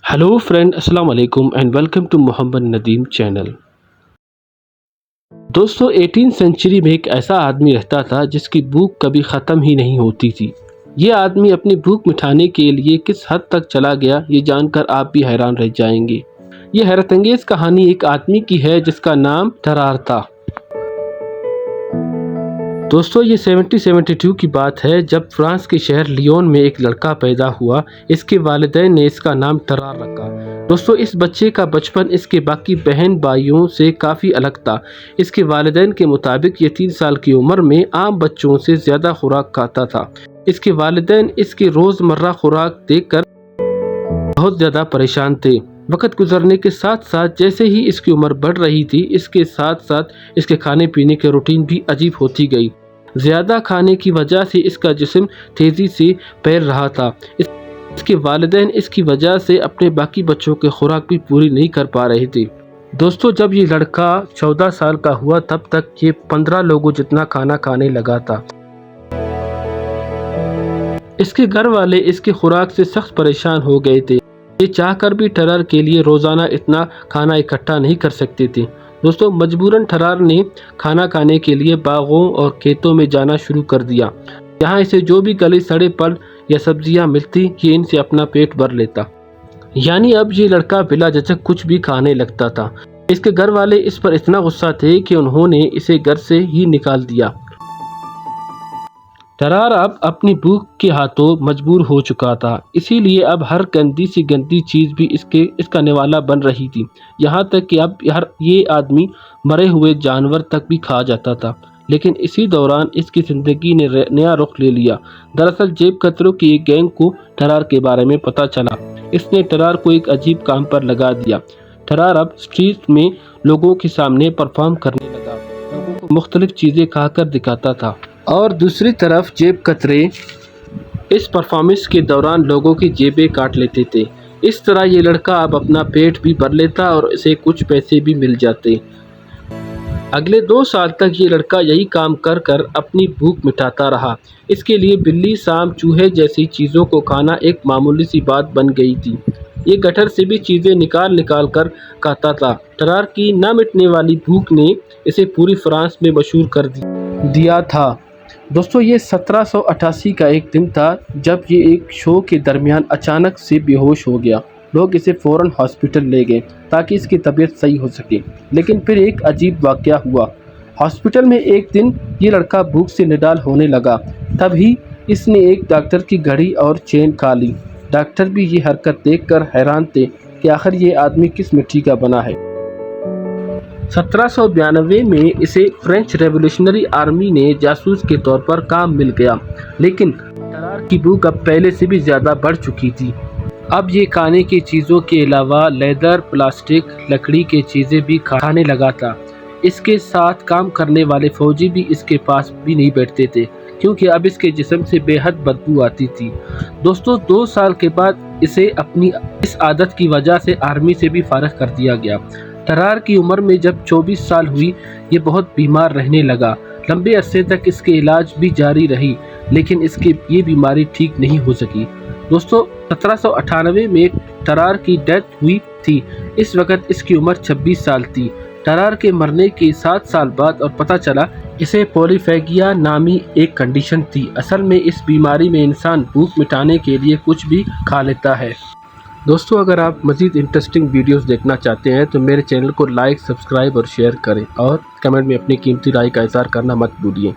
Hello friend, अस्सलाम वालेकुम and welcome to Mohammad Nadeem channel. दोस्तों, 18 सेंचुरी में एक ऐसा आदमी रहता था जिसकी भूख कभी ख़त्म ही नहीं होती थी। ये आदमी अपनी भूख मिटाने के लिए किस हद तक चला गया, ये जानकर आप भी हैरान रह जाएंगे। ये हैरतअंगेज़ कहानी एक आदमी की है जिसका नाम टरार था। दोस्तों, ये 1772 की बात है जब फ्रांस के शहर लियोन में एक लड़का पैदा हुआ। इसके वालिदैन ने इसका नाम टरार रखा। दोस्तों, इस बच्चे का बचपन इसके बाकी बहन भाइयों से काफ़ी अलग था। इसके वालिदैन के मुताबिक ये 3 साल की उम्र में आम बच्चों से ज़्यादा खुराक खाता था। इसके वालिदैन इसके रोज़मर्रा खुराक देखकर बहुत ज़्यादा परेशान थे। वक्त गुजरने के साथ साथ जैसे ही इसकी उम्र बढ़ रही थी, इसके साथ साथ इसके खाने पीने के रूटीन भी अजीब होती गई। ज़्यादा खाने की वजह से इसका जिस्म तेज़ी से फैल रहा था। इसके वालिदैन इसकी वजह से अपने बाकी बच्चों के खुराक भी पूरी नहीं कर पा रहे थे। दोस्तों, जब ये लड़का 14 साल का हुआ तब तक ये 15 लोगों जितना खाना खाने लगा था। इसके घर वाले इसके खुराक से सख्त परेशान हो गए थे। ये चाहकर भी टरार के लिए रोज़ाना इतना खाना इकट्ठा नहीं कर सकते थे। दोस्तों, मजबूरन टरार ने खाना खाने के लिए बागों और खेतों में जाना शुरू कर दिया। यहाँ इसे जो भी गले सड़े फल या सब्जियाँ मिलती, ये इनसे अपना पेट भर लेता। यानी अब ये लड़का बिला झिझक कुछ भी खाने लगता था। इसके घर वाले इस पर इतना गुस्सा थे कि उन्होंने इसे घर से ही निकाल दिया। टरार अब अपनी भूख के हाथों मजबूर हो चुका था, इसीलिए अब हर गंदी सी गंदी चीज़ भी इसका निवाला बन रही थी। यहाँ तक कि अब ये आदमी मरे हुए जानवर तक भी खा जाता था। लेकिन इसी दौरान इसकी ज़िंदगी ने नया रुख ले लिया। दरअसल जेब कतरों की एक गैंग को टरार के बारे में पता चला। इसने टरार को एक अजीब काम पर लगा दिया। टरार अब स्ट्रीट में लोगों के सामने परफॉर्म करने लगा। लोगों को मुख्तलिफ चीज़ें खाकर दिखाता था और दूसरी तरफ जेब कतरे इस परफॉर्मेंस के दौरान लोगों की जेबें काट लेते थे। इस तरह ये लड़का अब अपना पेट भी भर लेता और इसे कुछ पैसे भी मिल जाते। अगले 2 साल तक ये लड़का यही काम कर कर अपनी भूख मिटाता रहा। इसके लिए बिल्ली, सांप, चूहे जैसी चीज़ों को खाना एक मामूली सी बात बन गई थी। ये गटर से भी चीज़ें निकाल निकाल कर खाता था। टरार की न मिटने वाली भूख ने इसे पूरी फ्रांस में मशहूर कर दिया था। दोस्तों, ये 1788 का एक दिन था जब ये एक शो के दरमियान अचानक से बेहोश हो गया। लोग इसे फ़ौरन हॉस्पिटल ले गए ताकि इसकी तबीयत सही हो सके। लेकिन फिर एक अजीब वाक़या हुआ। हॉस्पिटल में एक दिन ये लड़का भूख से निडाल होने लगा। तभी इसने एक डॉक्टर की घड़ी और चेन खा ली। डॉक्टर भी ये हरकत देखकर हैरान थे कि आखिर ये आदमी किस मिट्टी का बना है। 1792 में इसे फ्रेंच रेवोल्यूशनरी आर्मी ने जासूस के तौर पर काम मिल गया। लेकिन टरार की भूख अब पहले से भी ज़्यादा बढ़ चुकी थी। अब ये खाने की चीज़ों के अलावा लेदर, प्लास्टिक, लकड़ी की चीज़ें भी खाने लगा था। इसके साथ काम करने वाले फौजी भी इसके पास भी नहीं बैठते थे क्योंकि अब इसके जिस्म से बेहद बदबू आती थी। दोस्तों, 2 साल के बाद इसे अपनी इस आदत की वजह से आर्मी से भी फारिग कर दिया गया। टरार की उम्र में जब 24 साल हुई, ये बहुत बीमार रहने लगा। लंबे अरसे तक इसके इलाज भी जारी रही, लेकिन इसकी ये बीमारी ठीक नहीं हो सकी। दोस्तों, 1798 में टरार की डेथ हुई थी। इस वक्त इसकी उम्र 26 साल थी। टरार के मरने के 7 साल बाद और पता चला इसे पॉलीफेगिया नामी एक कंडीशन थी। असल में इस बीमारी में इंसान भूख मिटाने के लिए कुछ भी खा लेता है। दोस्तों, अगर आप मज़ीद इंटरेस्टिंग वीडियोस देखना चाहते हैं तो मेरे चैनल को लाइक, सब्सक्राइब और शेयर करें और कमेंट में अपनी कीमती राय का इज़हार करना मत भूलिए।